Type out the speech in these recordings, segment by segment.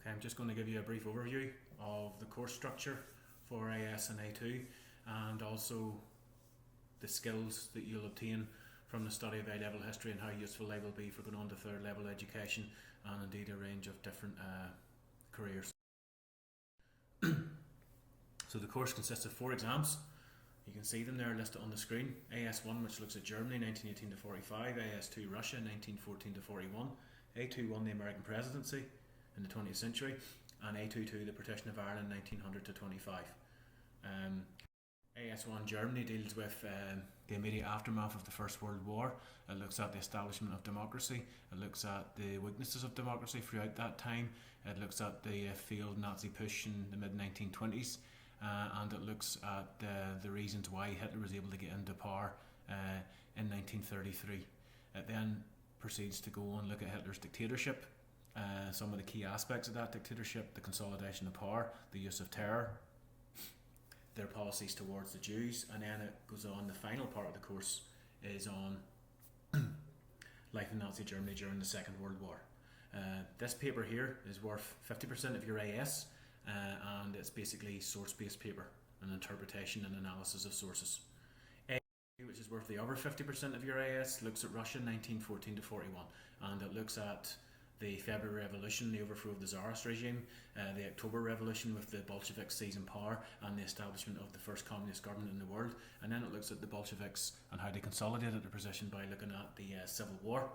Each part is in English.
Okay, I'm just going to give you a brief overview of the course structure for AS and A2 and also the skills that you'll obtain from the study of A-level history and how useful they will be for going on to third level education and indeed a range of different careers. So the course consists of 4 exams. You can see them there listed on the screen. AS1, which looks at Germany 1918 to 45, AS2 Russia 1914 to 41, A21 the American presidency in the 20th century, and A22 the partition of Ireland 1900 to 25. AS1 Germany deals with the immediate aftermath of the First World War. It looks at the establishment of democracy. It looks at the weaknesses of democracy throughout that time. It looks at the failed Nazi push in the mid-1920s. And it looks at the reasons why Hitler was able to get into power in 1933. It then proceeds to go and look at Hitler's dictatorship, some of the key aspects of that dictatorship, the consolidation of power, the use of terror, their policies towards the Jews, and then it goes on, the final part of the course is on life in Nazi Germany during the Second World War. This paper here is worth 50% of your AS, and it's basically source-based paper, an interpretation and analysis of sources. A, which is worth the other 50% of your AS, looks at Russia 1914 to 41, and it looks at the February Revolution, the overthrow of the Tsarist regime, the October Revolution with the Bolsheviks seizing power and the establishment of the first communist government in the world, and then it looks at the Bolsheviks and how they consolidated their position by looking at the Civil War,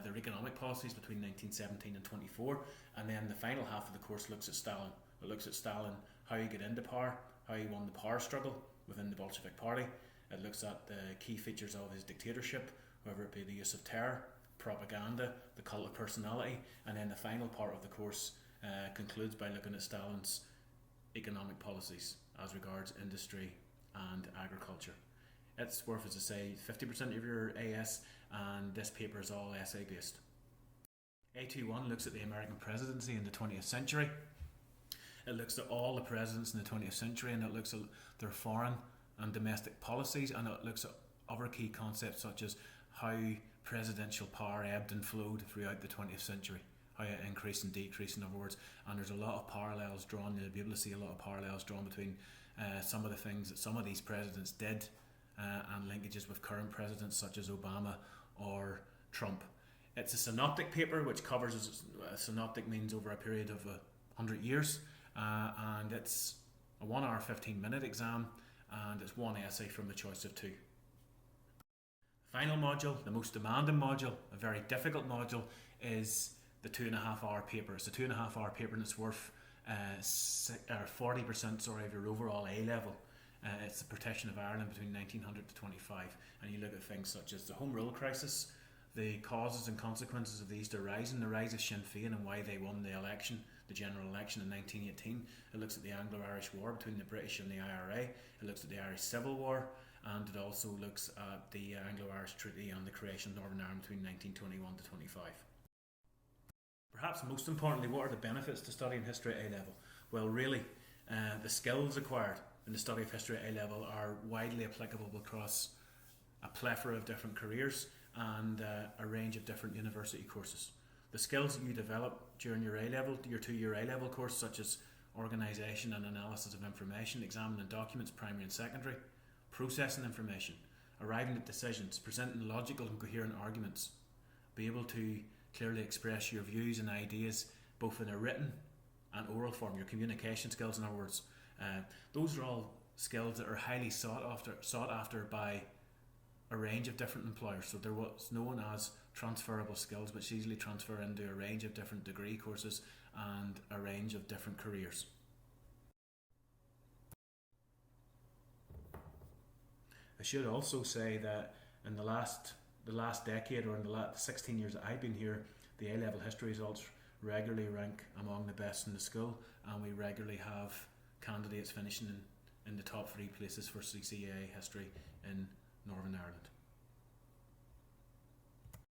their economic policies between 1917 and 24, and then the final half of the course looks at Stalin. It looks at Stalin, how he got into power, how he won the power struggle within the Bolshevik party. It looks at the key features of his dictatorship, whether it be the use of terror, propaganda, the cult of personality, and then the final part of the course concludes by looking at Stalin's economic policies as regards industry and agriculture. It's worth, as I say, 50% of your AS, and this paper is all essay based. A21 looks at the American presidency in the 20th century. It looks at all the presidents in the 20th century, and it looks at their foreign and domestic policies, and it looks at other key concepts such as how presidential power ebbed and flowed throughout the 20th century, how it increased and decreased, in other words. And there's a lot of parallels drawn, you'll be able to see a lot of parallels drawn between some of the things that some of these presidents did and linkages with current presidents such as Obama or Trump. It's a synoptic paper which covers, synoptic means over a period of 100 years, and it's a 1 hour 15-minute exam, and it's 1 essay from the choice of 2. Final module, the most demanding module, a very difficult module, is the 2.5 hour paper. It's a 2.5 hour paper, and it's worth 40% of your overall A level. It's the partition of Ireland between 1900 to 25, and you look at things such as the Home Rule crisis, the causes and consequences of the Easter Rising, the rise of Sinn Féin and why they won the election, the general election in 1918. It looks at the Anglo-Irish War between the British and the IRA. It looks at the Irish Civil War, and it also looks at the Anglo-Irish Treaty and the creation of Northern Ireland between 1921 to 25. Perhaps most importantly, what are the benefits to studying history at A level? Well, really, the skills acquired in the study of history at A level are widely applicable across a plethora of different careers and a range of different university courses. The skills that you develop during your A-level, your 2-year A-level course, such as organisation and analysis of information, examining documents, primary and secondary, processing information, arriving at decisions, presenting logical and coherent arguments, be able to clearly express your views and ideas both in a written and oral form, your communication skills, in other words. Those are all skills that are highly sought after by a range of different employers. So they're what's known as transferable skills, which easily transfer into a range of different degree courses and a range of different careers. I should also say that in the last decade, or in the last 16 years that I've been here, the A-level history results regularly rank among the best in the school, and we regularly have candidates finishing in the top 3 places for CCA history in Northern Ireland.